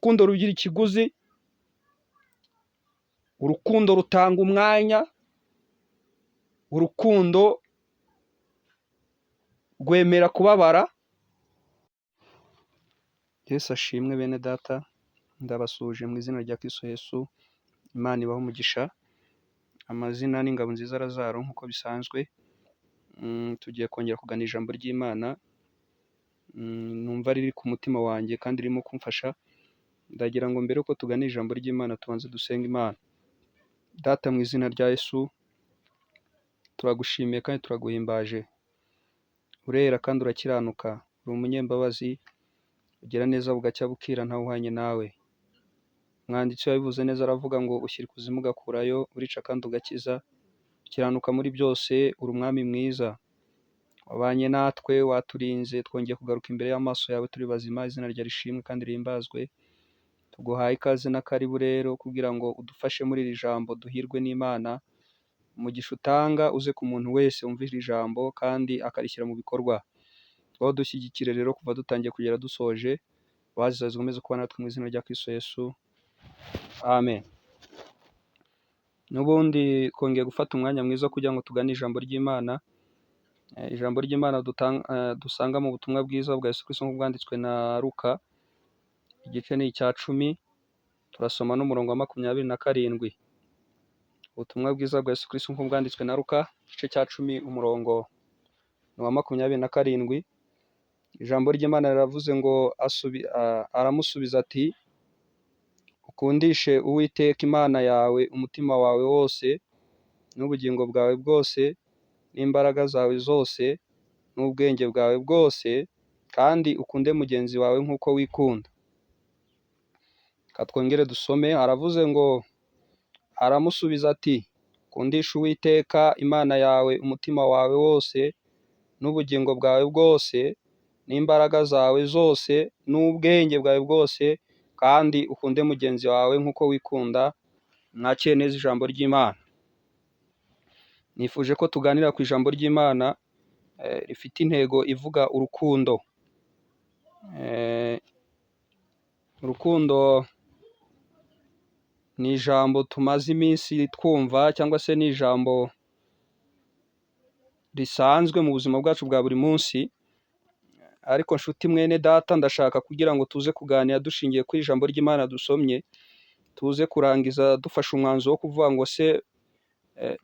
urukundo rugira ikiguzi, urukundo rutanga umwanya, urukundo rwemera kubabara. Yesu ashimwe bene data, ndabasuje mu izina rya Kristo Yesu. Imana ibahe umugisha. Amazina ni Ngabo nziza Lazaro nk'uko bisanzwe. Tugiye kongera kugana ijambo ry'Imana. Numva riri ku mutima wanjye kandi ririmo kumfasha. Ndagira ngo mbere uko tugana ijambo ry'Imana tubanze dusenga Imana. Data, mu izina rya Yesu, turagushimiye kandi turaguhimbaje. Urera kandi urakiranuka, uri umunyembabazi, ugira neza bugacya bukira ntawe uhwanye nawe. Umwanditsi yabivuze neza aravuga ngo ushyira ikuzimu ugakurayo, urica kandi ugakiza, ukiranuka muri byose, uri umwami mwiza. Wabanye natwe, waturinze, twongeye kugaruka imbere y'amaso yawe turi bazima. Izina rya rishimwe kandi rihimbazwe. Tuguhaye ikaze n'akaribu rero kugira ngo udufashe muri iri jambo, duhirwe n'Imana. Umugisha utanga uze ku muntu wese wumva iri jambo kandi akarishyira mu bikorwa. Wowe dushyigikire rero kuva dutangiye kugera dusoje. Wazizazwe umeze kuba natwe mu izina rya Kristo Yesu. Amen. N'ubundi twongeye gufata umwanya mwiza kugira ngo tugane ijambo ry'Imana. Ijambo ry'Imana dusanga mu butumwa bwiza bwa Yesu Kristo bwanditswe na Luka. Igice ni icya 10. Turasoma n'umurongo wa 27. Ubutumwa bwiza bwa Yesu Kristo bwanditswe na Luka, igice cya 10 umurongo wa 27. Ijambo ry'Imana riravuze ngo aramusubiza ati, ukundishe Uwiteka Imana yawe umutima wawe wose n'ubugingo bwawe bwose n'imbaraga zawe zose n'ubwenge bwawe bwose, kandi ukunde mugenzi wawe nk'uko wikunda. Katwongere dusome. Aravuze ngo aramusubiza ati, ukundishe Uwiteka Imana yawe umutima wawe wose n'ubugingo bwawe bwose n'imbaraga zawe zose n'ubwenge bwawe bwose, kandi ukunde mugenzi wawe nk'uko wikunda. Mwakire neza ijambo ry'Imana. Nifuje ko tuganira ku ijambo ry'Imana rifite intego ivuga urukundo. Urukundo ni ijambo tumaze iminsi twumva, cyangwa se ni ijambo risanzwe mu buzima bwacu bwa buri munsi. Ariko nshuti mwene data, ndashaka kugira ngo tuze kuganira dushingiye kuri ijambo ry'Imana dusomye, tuze kurangiza dufashe umwanzuro wo kuvuga ngo se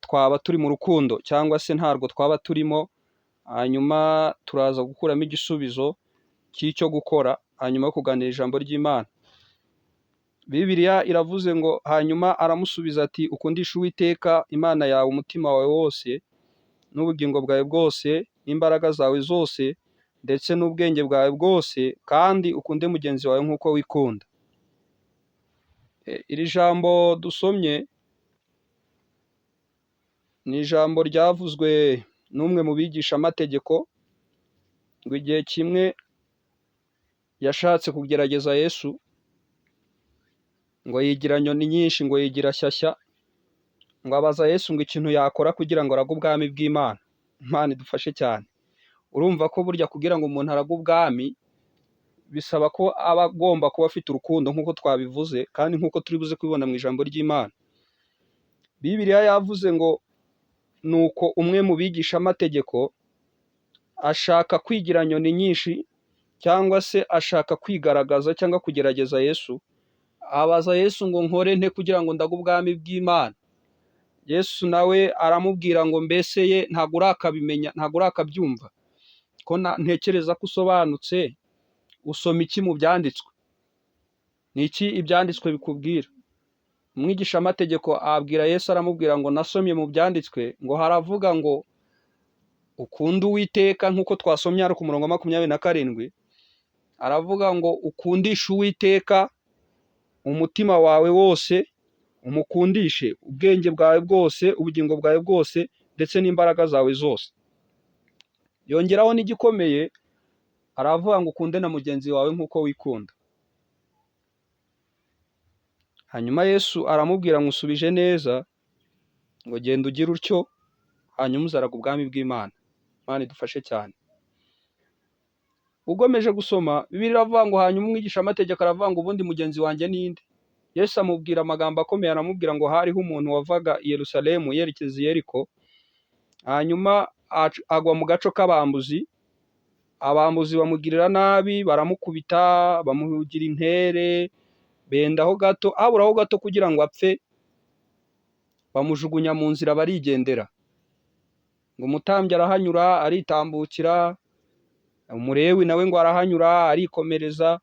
twaba turi mu rukundo cyangwa se ntarwo twaba turimo. Hanyuma turaza gukuramo igisubizo cy'icyo gukora hanyuma yo kuganira ijambo ry'Imana. Bibiliya iravuze ngo hanyuma aramusubiza ati, ukundishe Uwiteka Imana yawe umutima wawe wose n'ubugingo bwawe bwose n'imbaraga zawe zose ndetse n'ubwenge bwawe bwose, kandi ukunde mugenzi wawe nk'uko wikunda. Iri jambo dusomye ni ijambo ryavuzwe n'umwe mu bigisha amategeko, ngo igihe kimwe yashatse kugerageza Yesu, ngo yigira nyoni nyinshi, ngo yigira shyashya, ngo abaza Yesu ngo ikintu yakora kugira ngo arage ubwami bw'Imana. Imana idufashe cyane. Urumva ko burya kugira ngo umuntu arage ubwami bisaba ko aba agomba kuba afite urukundo nk'uko twabivuze, kandi nk'uko turi buze kubibona mu ijambo ry'Imana. Bibiliya yavuze ngo nuko umwe mu bigisha amategeko ashaka kwigira nyoni nyinshi, cyangwa se ashaka kwigaragaza cyangwa kugerageza Yesu. Abaza Yesu ngo nkore nte kugira ngo ndage ubwami bw'Imana. Yesu nawe aramubwira ngo mbese ye ntabwo urakabimenya, ntabwo urakabyumva ko ntekereza ko usobanutse. Usoma iki mu byanditswe? Ni iki ibyanditswe bikubwira? Umwigisha amategeko abwira Yesu, aramubwira ngo nasomye mu byanditswe ngo haravuga ngo ukunda Uwiteka, nk'uko twasomye ari ku murongo wa 27. Aravuga ngo ukundishe Uwiteka umutima wawe wose, umukundishe ubwenge bwawe bwose, ubugingo bwawe bwose ndetse n'imbaraga zawe zose. Yongeraho n'igikomeye, aravuga ngo ukunde na mugenzi wawe nk'uko wikunda. Hanyuma Yesu aramubwira ngo usubije neza, ngo genda ugire utyo hanyuma uzaraga ubwami bw'Imana. Imana idufashe cyane. ugomeje gusoma Bibiliya iravuga ngo hanyuma umwigisha amategeko aravuga ngo ubundi mugenzi wanjye ninde. Yesu amubwira amagambo akomeye, aramubwira ngo hariho umuntu wavaga i Yerusalemu yerekeza i Yeriko, hanyuma agwa mu gaco k'abambuzi. Abambuzi bamugirira nabi, baramukubita, bamugira intere, bendaho gato, haburaho gato kugira ngo apfe, bamujugunya mu nzira barigendera. Ngo umutambyi arahanyura aritambukira, umurewi nawe ngo arahanyura arikomereza.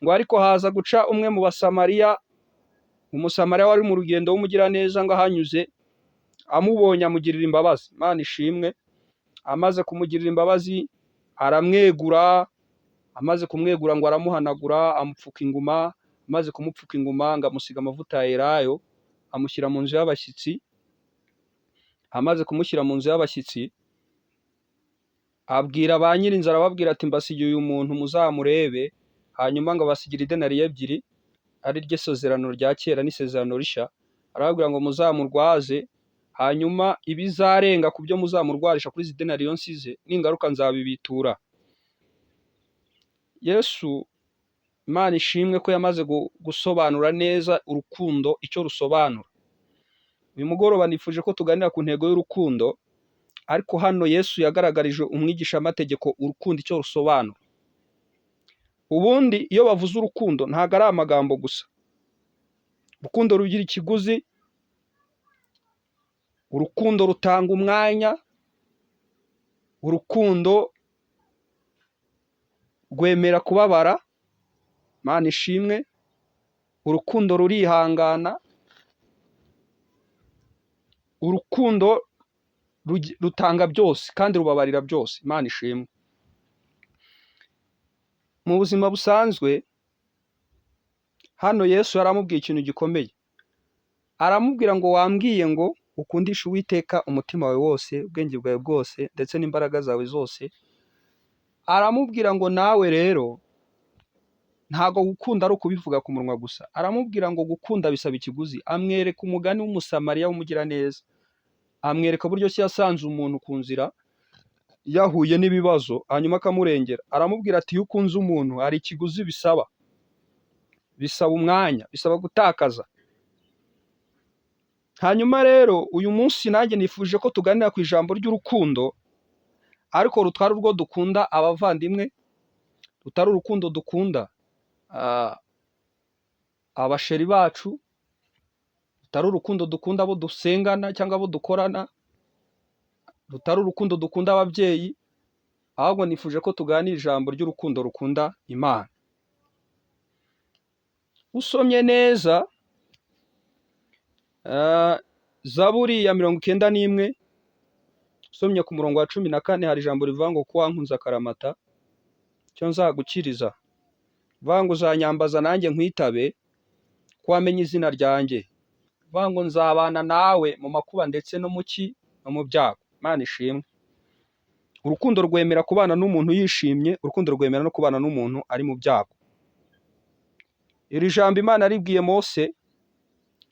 Ngo ariko haza guca umwe mu basamariya, umusamariya wari mu rugendo w'umugiraneza, ngo ahanyuze amubonye amugirira imbabazi. Imana ishimwe. Amaze kumugirira imbabazi aramwegura, amaze kumwegura ngo aramuhanagura, amupfuka inguma. Amaze kumupfuka inguma ngo amusiga amavuta ya elayo, amushyira mu nzu y'abashyitsi. Amaze kumushyira mu nzu y'abashyitsi, abwira ba nyir'inzu, arababwira ati mbasigiye uyu muntu muzamurebe. Hanyuma ngo abasigira idenariyo ebyiri, ari ryo sezerano rya kera n'isezerano rishya. Arababwira ngo muzamurwaze, hanyuma ibizarenga ku byo muzamurwarisha kuri izi denariyo nsize, n'ingaruka nzabibitura. Yesu, Imana ishimwe ko yamaze gusobanura neza urukundo icyo rusobanura. Uyu mugoroba nifuje ko tuganira ku ntego y'urukundo, ariko hano Yesu yagaragarije umwigisha amategeko urukundo icyo rusobanura. Ubundi iyo bavuze urukundo ntago ari amagambo gusa. Urukundo rugira ikiguzi, urukundo rutanga umwanya, urukundo rwemera kubabara. Imana ishimwe. Urukundo rurihangana, urukundo rutanga byose kandi rubabarira byose. Imana ishimwe. Mu buzima busanzwe hano Yesu yaramubwiye ikintu gikomeye. Aramubwira ngo wambwiye ngo ukundishe Uwiteka umutima wawe wose, ubwenge bwawe bwose, ndetse n'imbaraga zawe zose. Aramubwira ngo nawe rero ntago gukunda ari ukubivuga ku munwa gusa. Aramubwira ngo gukunda bisaba ikiguzi. Amwereka umugani w'umusamariya w'umugiraneza, amwereka buryo ki yasanze umuntu ku nzira yahuye n'ibibazo, hanyuma akamurengera. Aramubwira ati iyo ukunze umuntu hari ikiguzi bisaba, bisaba umwanya, bisaba gutakaza. Hanyuma rero uyu munsi nanjye nifuje ko tuganira ku ijambo ry'urukundo, ariko rutwara urwo dukunda abavandimwe, rutari urukundo dukunda abasheri bacu, rutari urukundo dukunda abo dusengana cyangwa abo dukorana, rutari urukundo dukunda ababyeyi, ahubwo nifuje ko tuganira ijambo ry'urukundo rukunda Imana. Usomye neza Zaburi ya 91, usomye ku murongo wa 14, hari ijambo rivuga ngo ko wankunze akaramata cyo nzagukiriza, vuga ngo uzanyambaza nanjye nkwitabe, ko wamenye izina ryanjye, vuga ngo nzabana nawe mu makuba ndetse no mu ki no mu byago. Imana ishimwe. Urukundo rwemera kubana n'umuntu yishimye, urukundo rwemera no kubana n'umuntu ari mu byago. Iri jambo Imana ribwiye Mose,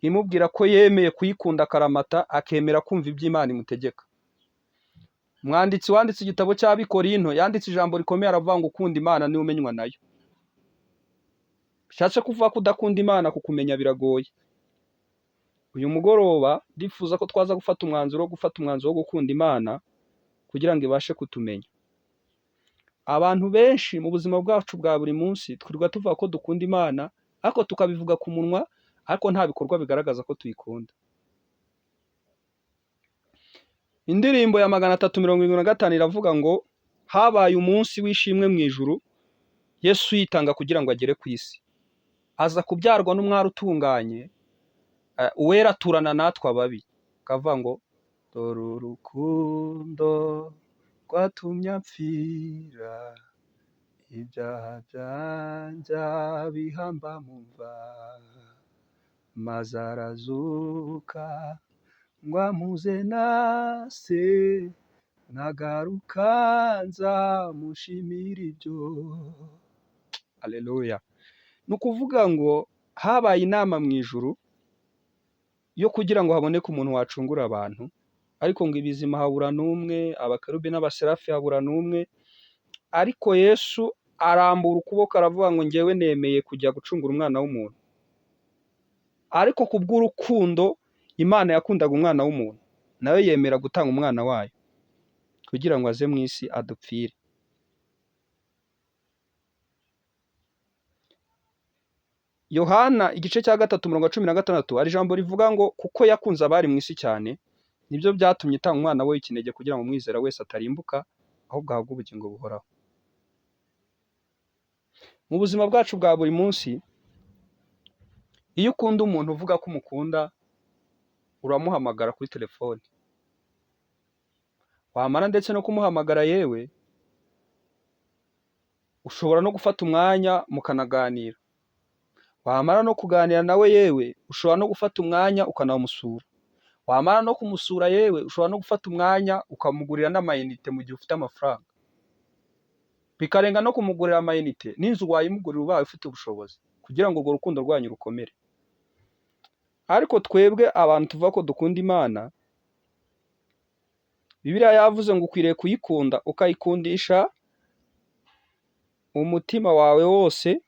imubwira ko yemeye kuyikunda akaramata, akemera kumva ibyo Imana imutegeka. Umwanditsi wanditse igitabo cy'Abikorinto yanditse ijambo rikomeye, aravuga ngo ukunda Imana niwe umenywa nayo. Bishatse kuvuga ko udakunda Imana kukumenya biragoye. Uyu mugoroba ndifuza ko twaza gufata umwanzuro wo gukunda Imana kugira ngo ibashe kutumenya. Abantu benshi mu buzima bwacu bwa buri munsi twirirwa tuvuga ko dukunda Imana, ariko tukabivuga ku munwa, ariko nta bikorwa bigaragaza ko tuyikunda. Indirimbo ya 375 iravuga ngo habaye umunsi w'ishimwe mu ijuru, Yesu yitanga kugira ngo agere ku isi. Aza kubyarwa n'umwari utunganye, uwera aturana natwe ababi. Akavuga ngo dore urukundo rwatumye apfira, ibyaha byanjye bihamba mu mva, maze arazuka ngo ampuze na se, nagaruka nzamushimira ibyo. Haleluya. Ni ukuvuga ngo habaye inama mu ijuru yo kugira ngo haboneke umuntu wacungura abantu, ariko ngo ibizima habura n'umwe, abakerubi n'abaserafi habura n'umwe, ariko Yesu arambura ukuboko aravuga ngo njyewe nemeye kujya gucungura umwana w'umuntu. Ariko kubw'urukundo Imana yakundaga umwana w'umuntu, nayo yemera gutanga umwana wayo kugira ngo aze mu isi adupfire. Yohana igice cya 3:16 hari ijambo rivuga ngo kuko yakunze abari mu isi cyane nibyo byatumye itanga umwana we w'ikinege kugira ngo umwizera wese atarimbuka ahubwo ahabwe ubugingo buhoraho. Mu buzima bwacu bwa buri munsi, iyo ukunda umuntu uvuga ko umukunda, uramuhamagara kuri telefone, wamara ndetse no kumuhamagara yewe ushobora no gufata umwanya mukanaganira, wamara no kuganira nawe yewe ushobora no gufata umwanya ukanamusura, wamara no kumusura yewe ushobora no gufata umwanya ukamugurira n'amayinite mu gihe ufite amafaranga, bikarenga no kumugurira amayinite, n'inzu wayimugurira ubaye ufite ubushobozi kugira ngo urwo rukundo rwanyu rukomere. Ariko twebwe abantu tuvuga ko dukunda Imana, Bibiliya yavuze ngo ukwiriye kuyikunda ukayikundisha umutima wawe wose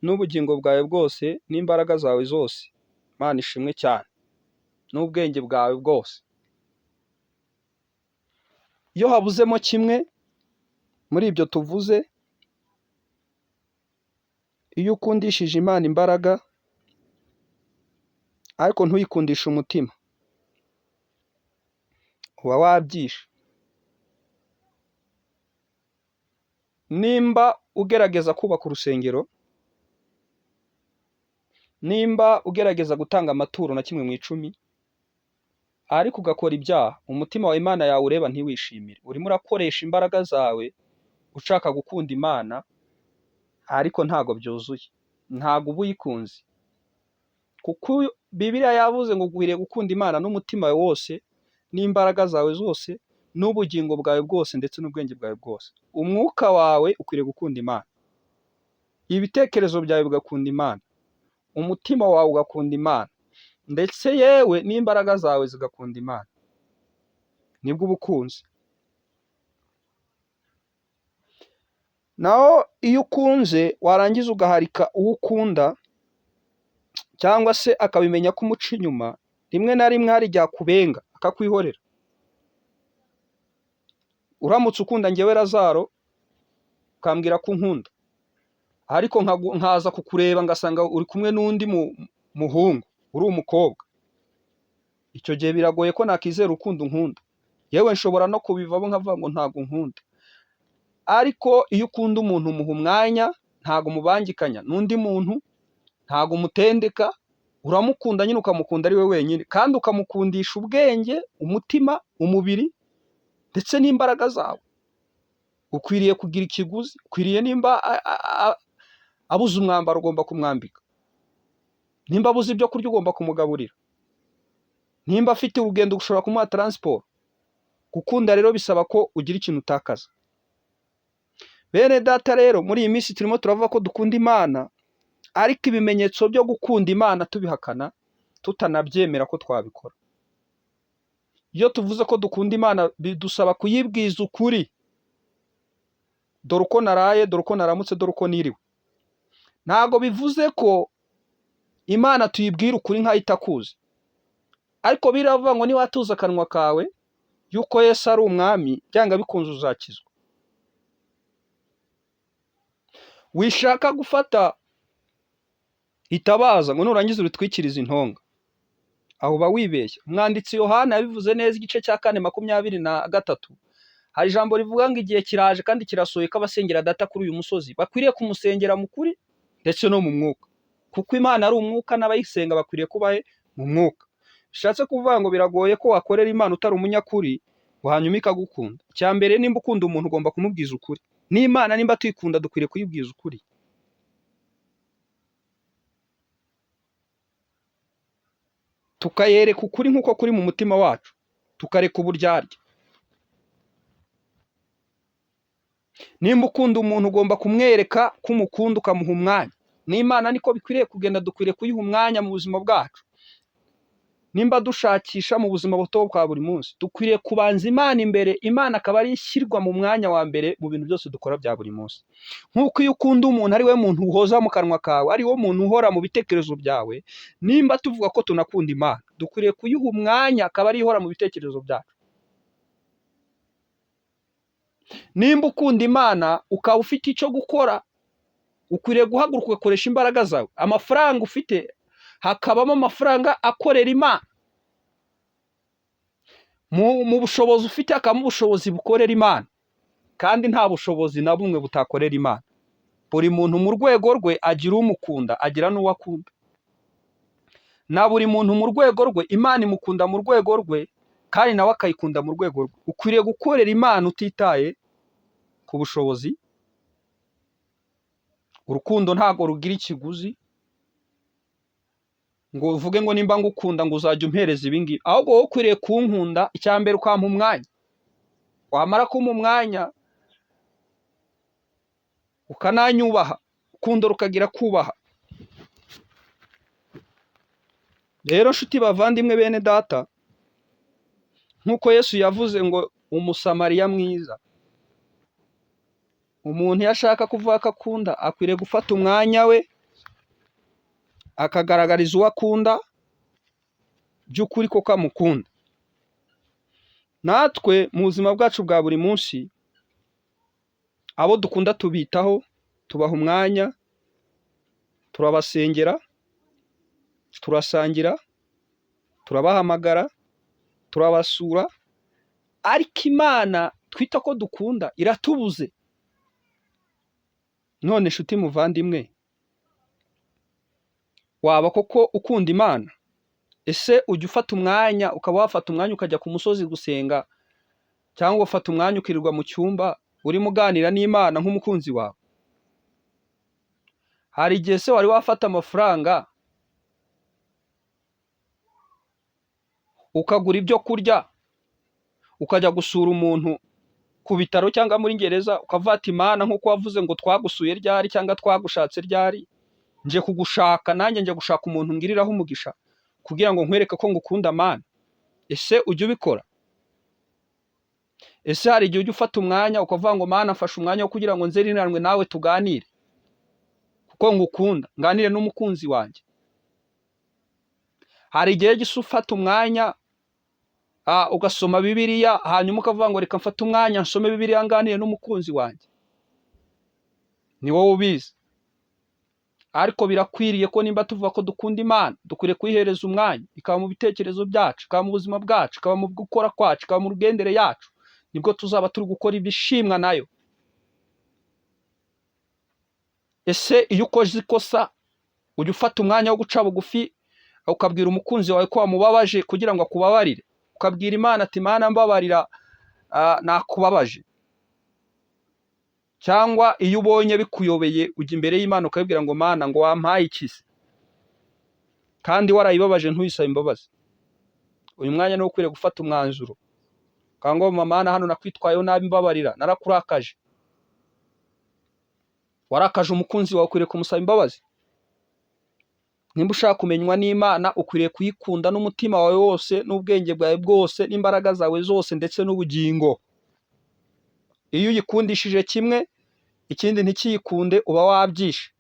n'ubugingo bwawe bwose n'imbaraga zawe zose. Imana ishimwe cyane, n'ubwenge bwawe bwose. Iyo habuzemo kimwe muri ibyo tuvuze, iyo ukundishije Imana imbaraga ariko ntuyikundishe umutima, uba wabyishe. Nimba ugerageza kubaka urusengero, nimba ugerageza gutanga amaturo na kimwe mu 10, ariko ugakora ibyaha, umutima wa Imana yawe ureba ntiwishimire. Urimo urakoresha imbaraga zawe ushaka gukunda Imana, ariko ntago byuzuye, ntago uba uyikunze. Kuko Bibiliya yavuze ngo ukwiriye gukunda Imana n'umutima wawe wose n'imbaraga zawe zose n'ubugingo bwawe bwose ndetse n'ubwenge bwawe bwose. Umwuka wawe ukwiriye gukunda Imana, ibitekerezo byawe bigakunda Imana, umutima wawe ugakunda Imana, ndetse yewe n'imbaraga zawe zigakunda Imana, nibwo ubukunzi. Naho iyo ukunze warangiza ugaharika uwo ukunda, cyangwa se akabimenya ko umuca inyuma, rimwe na rimwe hari igihe akubenga akakwihorera. Uramutse ukunda njyewe Lazaro ukambwira ko unkunda, ariko nkaza kukureba ngasanga uri kumwe n'undi muhungu, uri umukobwa, icyo gihe biragoye ko nakizera urukundo unkunda. Yewe nshobora no kubivamo nkavuga ngo ntago unkunda. Ariko iyo ukunda umuntu umuha umwanya, ntago mubangikanya n'undi muntu, ntago umutendeka, uramukunda nyine ukamukunda ari we wenyine, kandi ukamukundisha ubwenge, umutima, umubiri ndetse n'imbaraga zawe. Ukwiriye kugira ikiguzi, ukwiriye nimba abuze umwambaro ugomba kumwambika, nimba abuze ibyo kurya ugomba kumugaburira, nimba afite urugendo ushobora kumuha transport. Gukunda rero bisaba ko ugira ikintu utakaza. Bene data rero, muri iyi minsi turimo turavuga ko dukunda Imana, ariko ibimenyetso byo gukunda Imana tubihakana, tutanabyemera ko twabikora. Iyo tuvuze ko dukunda Imana bidusaba kuyibwiza ukuri. Dore uko naraye, dore uko naramutse, dore uko niriwe. Ntago bivuze ko Imana tuyibwira ukuri nkaho itakuzi, ariko biravuga ngo niwatuza akanwa kawe yuko Yesu ari umwami, byanga bikunze uzakizwa. Wishaka gufata itabaza ngo nurangiza uritwikiriza intonga, aho uba wibeshya. Umwanditsi Yohana yabivuze neza, igice cya 4:23, hari ijambo rivuga ngo igihe kiraje kandi kirasohoye ko abasengera Data kuri uyu musozi bakwiriye kumusengera mu kuri ndetse no mu mwuka, kuko Imana ari umwuka n'abayisenga bakwiriye kuba mu mwuka. Bishatse kuvuga ngo biragoye ko wakorera Imana utari umunyakuri ngo hanyuma ikagukunda. Cya mbere, nimba ukunda umuntu ugomba kumubwiza ukuri. N'Imana nimba tuyikunda dukwiriye kuyibwiza ukuri. Tukayereka ukuri nk'uko kuri mu mutima wacu, tukareka uburyarya. Nimba ukunda umuntu ugomba kumwereka ko umukunda ukamuha umwanya. N'Imana niko bikwiriye kugenda, dukwiriye kuyiha umwanya mu buzima bwacu. nimba dushakisha mu buzima buto bwa buri munsi, dukwiriye kubanza Imana imbere. Imana akaba ari ishyirwa mu mwanya wa mbere mu bintu byose dukora bya buri munsi. Nk'uko iyo ukunda umuntu ari we muntu uhoza mu kanwa kawe, ari wo muntu uhora mu bitekerezo byawe, nimba tuvuga ko tunakunda Imana, dukwiriye kuyiha umwanya akaba ari ihora mu bitekerezo byacu. Nimba ukunda Imana ukaba ufite icyo gukora, ukwiriye guhaguruka ugakoresha imbaraga zawe. Amafaranga ufite, hakabamo amafaranga akorera Imana. Mu bushobozi ufite hakabamo ubushobozi bukorera Imana, kandi nta bushobozi na bumwe butakorera Imana. Buri muntu mu rwego rwe agira umukunda, agira n'uwo akunda. Na buri muntu mu rwego rwe, Imana imukunda mu rwego rwe, kandi nawe akayikunda mu rwego rwe. Ukwiriye gukorera Imana utitaye ku bushobozi. Urukundo ntago rugira ikiguzi ngo uvuge ngo nimba ngukunda ngo uzajya umpereza ibi ngibi. Ahubwo wowe ukwiriye kunkunda, icya mbere ukampa umwanya. Wamara kumpa umwanya ukananyubaha, urukundo rukagira kubaha. Rero nshuti bavandimwe bene data, nk'uko Yesu yavuze ngo umusamariya mwiza, umuntu iyo ashaka kuvuga ko akunda, akwiriye gufata umwanya we akagaragariza uwo akunda by'ukuri ko kamukunda. Natwe mu buzima bwacu bwa buri munsi, abo dukunda tubitaho, tubaha umwanya, turabasengera, turasangira, turabahamagara, turabasura. Ariko Imana twita ko dukunda iratubuze. None nshuti muvandimwe, waba koko ukunda Imana? Ese ujya ufata umwanya, ukaba wafata umwanya ukajya ku musozi gusenga, cyangwa ufata umwanya ukirirwa mu cyumba urimo uganira n'Imana nk'umukunzi wawe? Hari igihe se wari wafata amafaranga ukagura ibyo kurya, ukajya gusura umuntu ku bitaro cyangwa muri gereza, ukavuga ati Imana, nk'uko wavuze ngo twagusuye ryari cyangwa twagushatse ryari, nje kugushaka, nanjye nje gushaka umuntu ngiriraho umugisha kugira ngo nkwereke ko ngukunda Mana. Ese ujya ubikora? Ese hari igihe ujya ufata umwanya ukavuga ngo Mana, mfashe umwanya wo kugira ngo nzerinanwe nawe tuganire kuko ngukunda, nganire n'umukunzi wanjye? Hari igihe gisa ufata umwanya ugasoma Bibiliya, hanyuma ukavuga ngo reka mfate umwanya nsome Bibiliya nganire n'umukunzi wanjye? Ni wowe ubizi. Ariko birakwiriye ko nimba tuvuga ko dukunda Imana, dukwiriye kuyihereza umwanya, ikaba mu bitekerezo byacu, ikaba mu buzima bwacu, ikaba mu gukora kwacu, ikaba mu rugendere yacu. Nibwo tuzaba turi gukora ibishimwa nayo. Ese iyo ukoze ikosa, ujya ufata umwanya wo guca bugufi ukabwira umukunzi wawe ko wamubabaje kugira ngo akubabarire? Ukabwira Imana ati Mana mbabarira, nakubabaje? Cyangwa iyo ubonye bikuyobeye ujya imbere y'Imana ukabibwira ngo Mana, ngo wampaye iki se? Kandi warayibabaje ntuyisabe imbabazi. Uyu mwanya niwo ukwiriye gufata umwanzuro, ukavuga ngo Mana, hano nakwitwayeho nabi, mbabarira, narakurakaje. Warakaje umukunzi wawe, ukwiriye kumusaba imbabazi. Nimba ushaka kumenywa n'Imana, ukwiriye kuyikunda n'umutima wawe wose, n'ubwenge bwawe bwose, n'imbaraga zawe zose, ndetse n'ubugingo. Iyo uyikundishije kimwe, ikindi ntikiyikunde, uba wabyishe.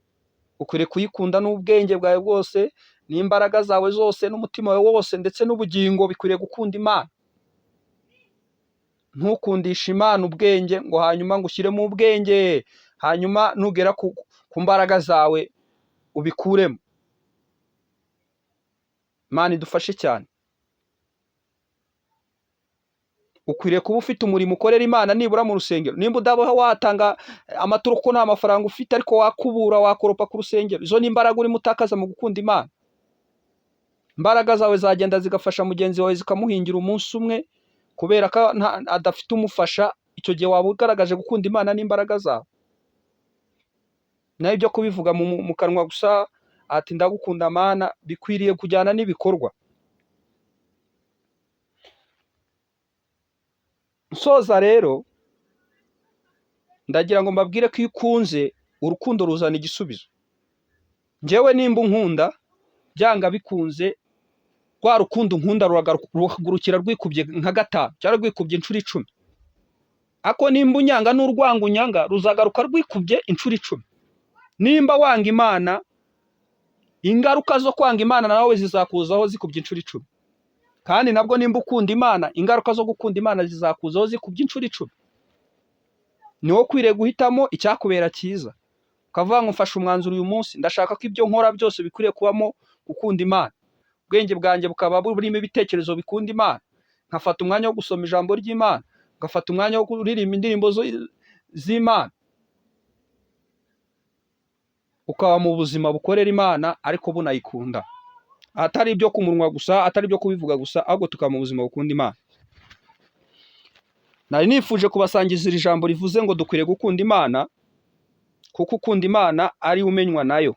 Ukwiriye kuyikunda n'ubwenge bwawe bwose, n'imbaraga zawe zose, n'umutima wawe wose, ndetse n'ubugingo. Bikwiriye gukunda Imana. Ntukundishe Imana ubwenge ngo hanyuma ngo ushyiremo ubwenge, hanyuma nugera ku mbaraga zawe ubikuremo. Imana idufashe cyane. Ukwiriye kuba ufite umurimo ukorera Imana, nibura mu rusengero. Nimba udabaho watanga amaturo kuko nta mafaranga ufite, ariko wakubura, wakoropa ku rusengero, izo ni imbaraga urimo utakaza mu gukunda Imana. Imbaraga zawe zagenda zigafasha mugenzi wawe, zikamuhingira umunsi umwe, kubera ko adafite umufasha. Icyo gihe waba ugaragaje gukunda Imana n'imbaraga zawe. Naho ibyo kubivuga mu kanwa gusa ati ndagukunda Mana, bikwiriye kujyana n'ibikorwa. Nsoza rero, ndagira ngo mbabwire ko iyo ukunze, urukundo ruzana igisubizo. Njyewe nimba unkunda, byanga bikunze, rwa rukundo nkunda ruhagurukira rwikubye nka 5 cyangwa rwikubye inshuro 10. Ako nimba unyanga n'urwango unyanga ruzagaruka rwikubye inshuro 10. Nimba wanga Imana, ingaruka zo kwanga Imana nawe zizakuzaho zikubye inshuro 10. Kandi nabwo nimba ukunda Imana, ingaruka zo gukunda Imana zizakuzaho zikubye inshuro 10. Niwo kwiriye guhitamo icyakubera cyiza, ukavuga ngo mfashe umwanzuro uyu munsi, ndashaka ko ibyo nkora byose bikwiriye kubamo gukunda Imana. Ubwenge bwanjye bukaba burimo ibitekerezo bikunda Imana, nkafata umwanya wo gusoma ijambo ry'Imana, ngafata umwanya wo kuririmba indirimbo z'Imana, ukaba mu buzima bukorera Imana ariko bunayikunda, atari ibyo ku munwa gusa, atari ibyo kubivuga gusa, ahubwo tukaba mu buzima bukunda Imana. Nari nifuje kubasangiza iri jambo rivuze ngo dukwiriye gukunda Imana, kuko ukunda Imana ari umenywa nayo.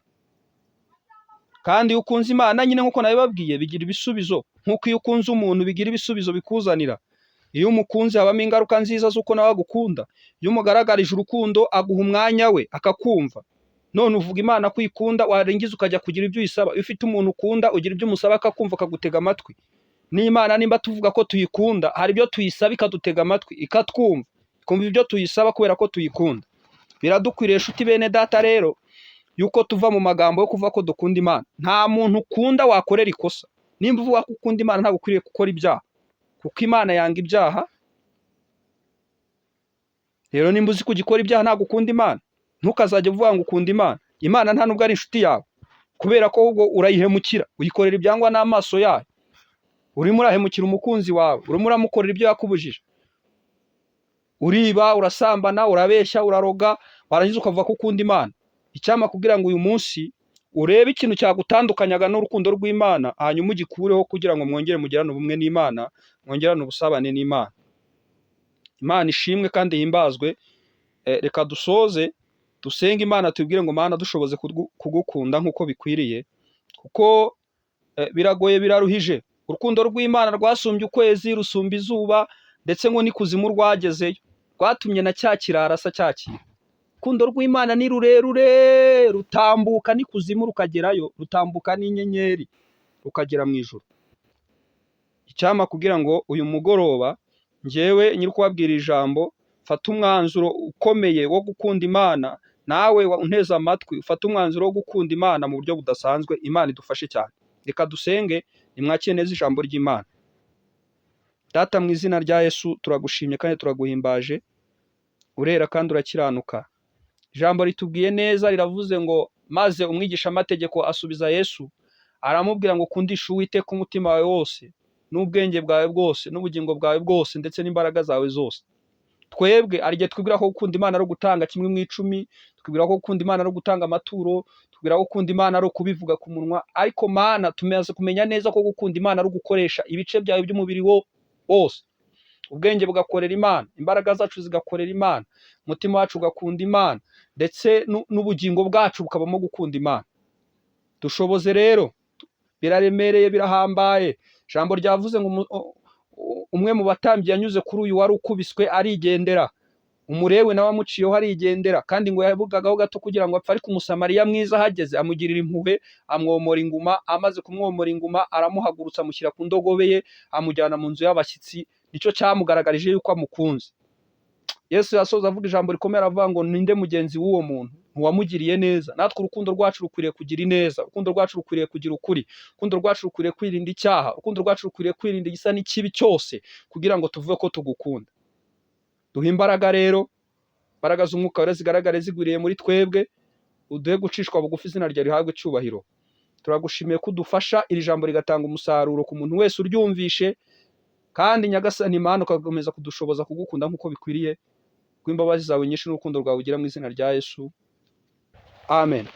Kandi iyo ukunze Imana nyine nk'uko nabibabwiye bigira ibisubizo, nk'uko iyo ukunze umuntu bigira ibisubizo bikuzanira. Iyo umukunze habamo ingaruka nziza z'uko nawe agukunda. Iyo umugaragarije urukundo aguha umwanya we akakumva. None uvuga Imana ko uyikunda, warangiza ukajya kugira ibyo uyisaba. Iyo ufite umuntu ukunda ugira ibyo umusaba akakumva akagutega amatwi. N'Imana nimba tuvuga ko tuyikunda, hari ibyo tuyisaba ikadutega amatwi ikatwumva, ikumva ibyo tuyisaba kubera ko tuyikunda. Biradukwiriye inshuti bene data rero yuko tuva mu magambo yo kuvuga ko dukunda Imana. Nta muntu ukunda wakorera ikosa. Nimba uvuga ko ukunda Imana ntabwo ukwiriye gukora ibyaha, kuko Imana yanga ibyaha. Rero nimba uzi kugikora ibyaha ntabwo ukunda Imana, ntukazajye uvuga ngo ukunda Imana. Imana nta nubwo ari inshuti yawe, kubera ko ahubwo urayihemukira, uyikorera ibyangwa n'amaso yayo. Urimo urahemukira umukunzi wawe, urimo uramukorera ibyo yakubujije. Uriba, urasambana, urabeshya, uraroga, warangiza ukavuga ko ukunda Imana. Icyama kugira ngo uyu munsi urebe ikintu cyagutandukanyaga n'urukundo rw'Imana, hanyuma ugikureho kugira ngo mwongere mugirane ubumwe n'Imana, mwongerane ubusabane n'Imana. Imana ishimwe kandi himbazwe. Reka dusoze dusenge Imana tubwire ngo Mana dushoboze kugukunda nk'uko bikwiriye, kuko biragoye biraruhije. Urukundo rw'Imana rwasumbye ukwezi, rusumba izuba, ndetse ngo n'ikuzimu rwagezeyo, rwatumye na cya kirara asa cyakira. Urukundo rw'Imana ni rurerure, rutambuka n'ikuzimu rukagerayo, rutambuka n'inyenyeri rukagera mu ijuru. Icyama kugira ngo uyu mugoroba njyewe nyiri kubabwira ijambo, fata umwanzuro ukomeye wo gukunda Imana. Nawe unteze amatwi ufata umwanzuro wo gukunda Imana mu buryo budasanzwe. Imana idufashe cyane. Reka dusenge nimwakire neza ijambo ry'Imana. Data, mu izina rya Yesu turagushimye kandi turaguhimbaje, urera kandi urakiranuka. Ijambo ritubwiye neza, riravuze ngo maze umwigisha amategeko asubiza Yesu aramubwira ngo ukundishe Uwiteka umutima wawe wose, n'ubwenge bwawe bwose, n'ubugingo bwawe bwose, ndetse n'imbaraga zawe zose. Twebwe arigihe twibwira ko gukunda Imana ari ugutanga 1/10, twibwira ko gukunda Imana ari ugutanga amaturo, twibwira ko gukunda Imana ari ukubivuga ku munwa. Ariko Mana, tumaze kumenya neza ko gukunda Imana ari ugukoresha ibice byawe by'umubiri wose. Ubwenge bugakorera Imana, imbaraga zacu zigakorera Imana, umutima wacu ugakunda Imana, ndetse n'ubugingo bwacu bukabamo gukunda Imana. Dushoboze rero, biraremereye birahambaye. Ijambo ryavuze ngo umwe mu batambyi yanyuze kuri uyu wari ukubiswe arigendera, umurewe nawe amuciyeho arigendera, kandi ngo yabugagaho gato kugira ngo apfe. Ariko umusamariya mwiza ahageze amugirira impuhwe, amwomora inguma. Amaze kumwomora inguma aramuhagurutsa amushyira ku ndogobe ye, amujyana mu nzu y'abashyitsi. Nicyo cyamugaragarije yuko amukunze. Yesu yasoza avuga ijambo rikomeye aravuga ngo ninde mugenzi w'uwo muntu ntiwamugiriye neza. Natwe urukundo rwacu rukwiriye kugira ineza, urukundo rwacu rukwiriye kugira ukuri, urukundo rwacu rukwiriye kwirinda icyaha, urukundo rwacu rukwiriye kwirinda igisa n'ikibi cyose, kugira ngo tuvuge ko tugukunda. Duhe imbaraga rero, imbaraga z'umwuka wera zigaragare zigwiriye muri twebwe, uduhe gucishwa bugufi, izina ryawe rihabwe icyubahiro. Turagushimiye ko udufasha iri jambo rigatanga umusaruro ku muntu wese uryumvishe, kandi Nyagasani Imana ukakomeza kudushoboza kugukunda nk'uko bikwiriye, kuko imbabazi zawe nyinshi n'urukundo rwawe ugira, mu izina rya Yesu. Amen.